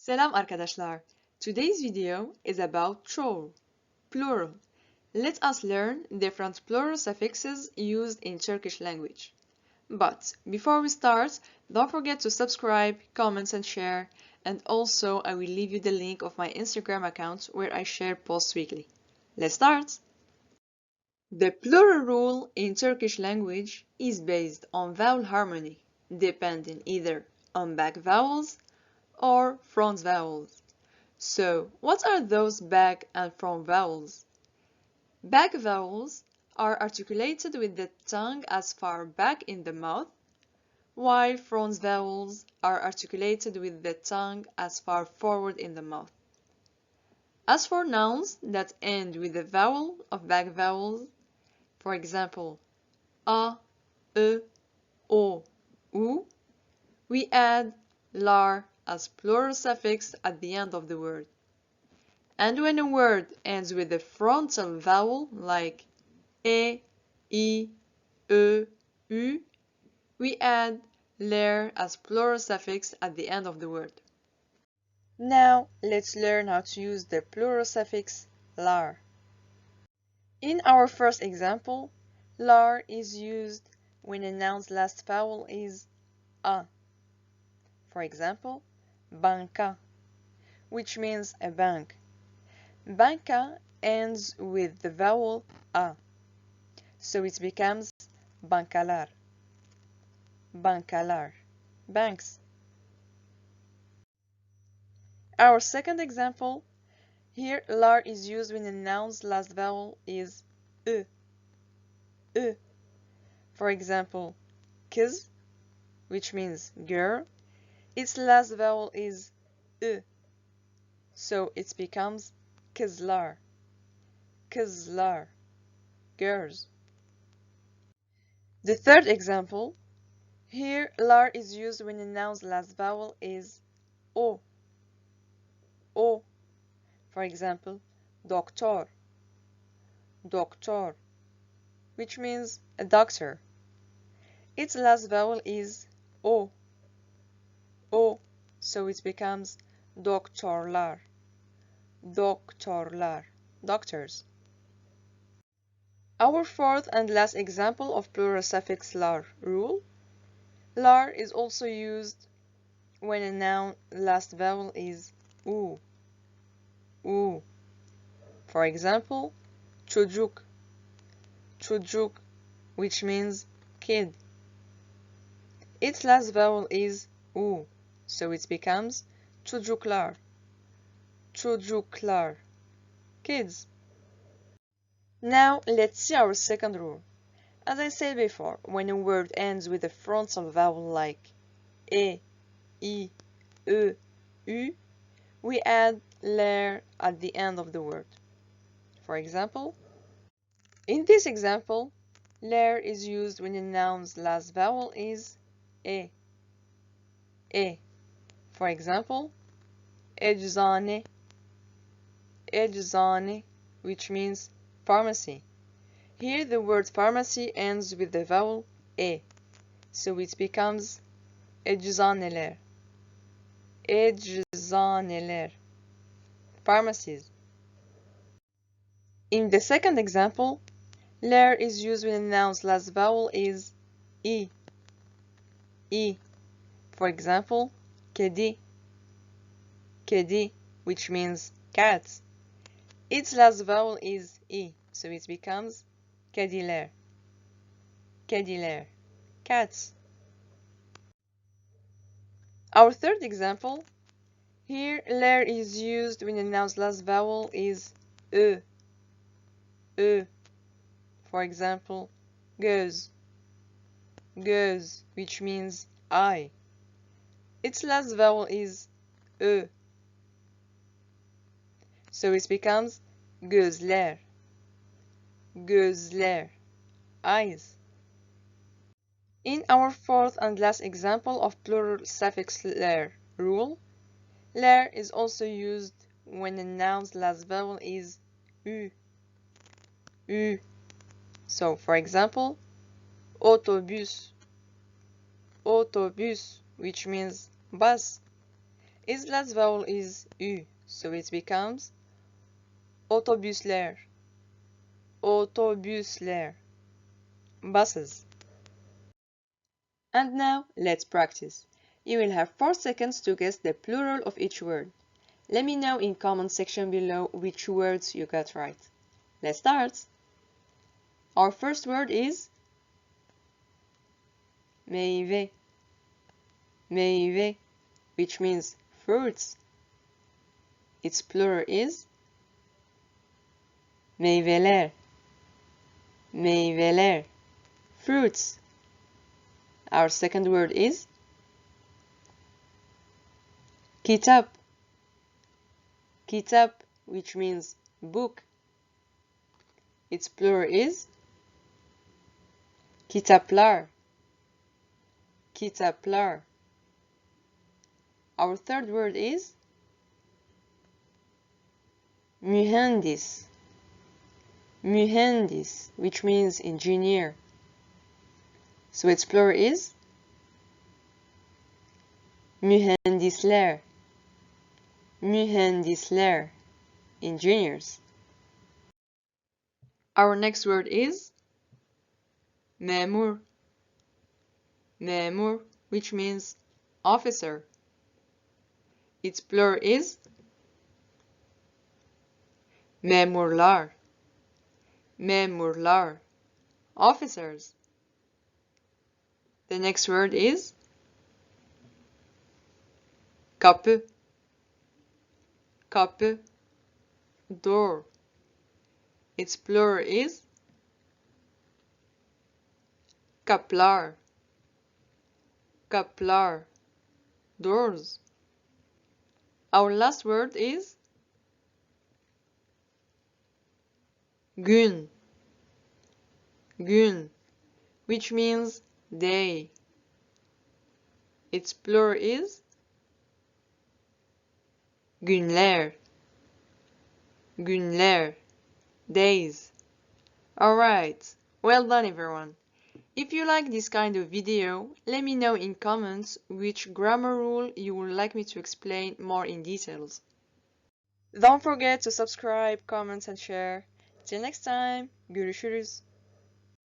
Selam arkadaşlar. Today's video is about çoğul, plural. Let us learn different plural suffixes used in Turkish language. But before we start, don't forget to subscribe, comment and share. And also I will leave you the link of my Instagram account where I share posts weekly. Let's start! The plural rule in Turkish language is based on vowel harmony, depending either on back vowels or front vowels. So, what are those back and front vowels? Back vowels are articulated with the tongue as far back in the mouth, while front vowels are articulated with the tongue as far forward in the mouth. As for nouns that end with the vowel of back vowels, for example, a, e, o, u, we add lar as plural suffix at the end of the word. And when a word ends with a frontal vowel like e, I, e, u, we add ler as plural suffix at the end of the word. Now let's learn how to use the plural suffix lar. In our first example, lar is used when a noun's last vowel is a. For example, banka, which means a bank. Banka ends with the vowel a, so it becomes bankalar. Bankalar, banks. Our second example, here lar is used when a noun's last vowel is e. E. For example, kız, which means girl, its last vowel is e, so it becomes kızlar. Kızlar, girls. The third example, here lar is used when a noun's last vowel is o. O. For example, doktor. Doktor, which means a doctor. Its last vowel is o. O, so it becomes doktorlar. Doktorlar, doctors. Our fourth and last example of plural suffix lar rule. Lar is also used when a noun last vowel is u. U. For example, çocuk. Çocuk, which means kid. Its last vowel is u, so it becomes çocuklar. Çocuklar, kids. Now let's see our second rule. As I said before, when a word ends with a frontal vowel like e, I, e, u, we add ler at the end of the word. For example, in this example, ler is used when a noun's last vowel is e. E. For example, eczane. Eczane, which means pharmacy. Here the word pharmacy ends with the vowel e, so it becomes eczaneler. Eczaneler, pharmacies. In the second example, ler is used when a noun's last vowel is I. I. For example, kedi. Kedi, which means cat. Its last vowel is I, so it becomes kediler. Kediler, cats. Our third example, here ler is used when a noun's last vowel is e. E. For example, göz. Göz, which means eye. Its last vowel is e, so it becomes gözler. Gözler, eyes. In our fourth and last example of plural suffix ler rule, ler is also used when a noun's last vowel is u. U. So, for example, otobüs. Otobüs, which means bus. Its last vowel is U, so it becomes otobüsler, otobüsler, buses. And now, let's practice. You will have 4 seconds to guess the plural of each word. Let me know in comment section below which words you got right. Let's start! Our first word is meyve, meyve, which means fruits. Its plural is meyveler, meyveler, fruits. Our second word is kitap, kitap, which means book. Its plural is kitaplar, kitaplar. Our third word is mühendis, mühendis, which means engineer. So its plural is mühendisler, mühendisler, engineers. Our next word is memur, memur, which means officer. Its plural is memurlar, memurlar, officers. The next word is kapı, kapı, door. Its plural is kaplar, kaplar, doors. Our last word is gün, gün, which means day. Its plural is günler, günler, days. Alright, well done everyone. If you like this kind of video, let me know in comments which grammar rule you would like me to explain more in details. Don't forget to subscribe, comment and share. Till next time, görüşürüz.